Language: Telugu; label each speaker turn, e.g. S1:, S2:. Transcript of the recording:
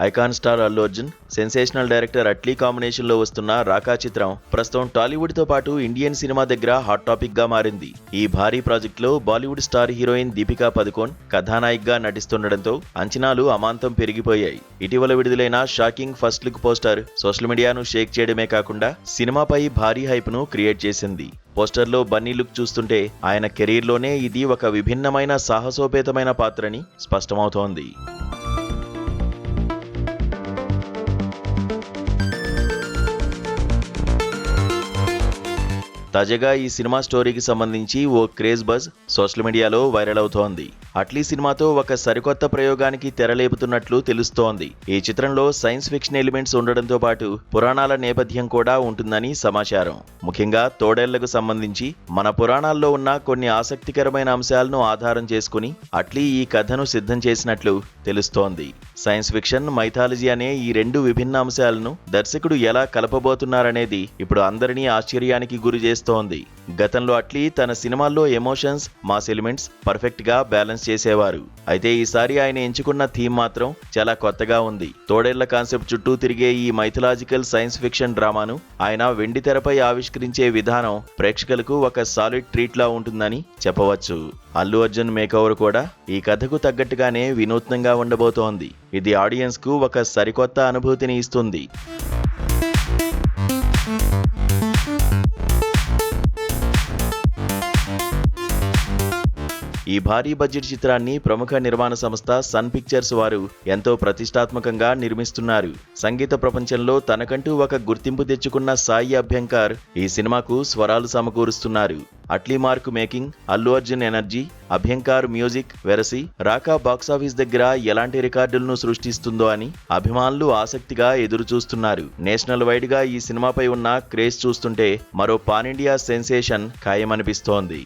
S1: Icon star Allu Arjun, sensational director Atlee కాంబినేషన్లో వస్తున్న రాకా చిత్రం ప్రస్తుతం టాలీవుడ్తో పాటు ఇండియన్ సినిమా దగ్గర హాట్ టాపిక్గా మారింది. ఈ భారీ ప్రాజెక్టులో బాలీవుడ్ స్టార్ హీరోయిన్ దీపికా పదుకోన్ కథానాయికగా నటిస్తుండటంతో అంచనాలు అమాంతం పెరిగిపోయాయి. ఇటీవల విడుదలైన shocking first look poster social మీడియాను షేక్ చేయడమే కాకుండా సినిమాపై భారీ హైప్ను క్రియేట్ చేసింది. పోస్టర్లో బన్నీ లుక్ చూస్తుంటే ఆయన కెరీర్లోనే ఇది ఒక విభిన్నమైన సాహసోపేతమైన పాత్రని స్పష్టమవుతోంది. తాజాగా ఈ సినిమా స్టోరీకి సంబంధించి ఓ క్రేజ్ బజ్ సోషల్ మీడియాలో వైరల్ అవుతోంది. అట్లీ సినిమాతో ఒక సరికొత్త ప్రయోగానికి తెరలేపుతున్నట్లు తెలుస్తోంది. ఈ చిత్రంలో సైన్స్ ఫిక్షన్ ఎలిమెంట్స్ ఉండడంతో పాటు పురాణాల నేపథ్యం కూడా ఉంటుందని సమాచారం. ముఖ్యంగా తోడేళ్లకు సంబంధించి మన పురాణాల్లో ఉన్న కొన్ని ఆసక్తికరమైన అంశాలను ఆధారం చేసుకుని అట్లీ ఈ కథను సిద్ధం చేసినట్లు తెలుస్తోంది. సైన్స్ ఫిక్షన్, మైథాలజీ అనే ఈ రెండు విభిన్న అంశాలను దర్శకుడు ఎలా కలపబోతున్నారనేది ఇప్పుడు అందరినీ ఆశ్చర్యానికి గురి చేస్తోంది. గతంలో అట్లీ తన సినిమాల్లో ఎమోషన్స్, మాస్ ఎలిమెంట్స్ పర్ఫెక్ట్ గా బ్యాలెన్స్ చేసేవారు. అయితే ఈసారి ఆయన ఎంచుకున్న థీమ్ మాత్రం చాలా కొత్తగా ఉంది. తోడేళ్ల కాన్సెప్ట్ చుట్టూ తిరిగే ఈ మైథలాజికల్ సైన్స్ ఫిక్షన్ డ్రామాను ఆయన వెండి తెరపై ఆవిష్కరించే విధానం ప్రేక్షకులకు ఒక సాలిడ్ ట్రీట్ లా ఉంటుందని చెప్పవచ్చు. అల్లు అర్జున్ మేకఓవర్ కూడా ఈ కథకు తగ్గట్టుగానే వినూత్నంగా ఉండబోతోంది. ఇది ఆడియన్స్ కు ఒక సరికొత్త అనుభూతిని ఇస్తుంది. ఈ భారీ బడ్జెట్ చిత్రాన్ని ప్రముఖ నిర్మాణ సంస్థ సన్ పిక్చర్స్ వారు ఎంతో ప్రతిష్టాత్మకంగా నిర్మిస్తున్నారు. సంగీత ప్రపంచంలో తనకంటూ ఒక గుర్తింపు తెచ్చుకున్న సాయి అభ్యంకర్ ఈ సినిమాకు స్వరాలు సమకూరుస్తున్నారు. Atlee mark making, Allu Arjun energy, Abhyankar music వెరసి రాకా బాక్సాఫీస్ దగ్గర ఎలాంటి రికార్డులను సృష్టిస్తుందో అని అభిమానులు ఆసక్తిగా ఎదురు చూస్తున్నారు. నేషనల్ వైడ్ గా ఈ సినిమాపై ఉన్న క్రేజ్ చూస్తుంటే మరో పాన్ ఇండియా సెన్సేషన్ ఖాయమనిపిస్తోంది.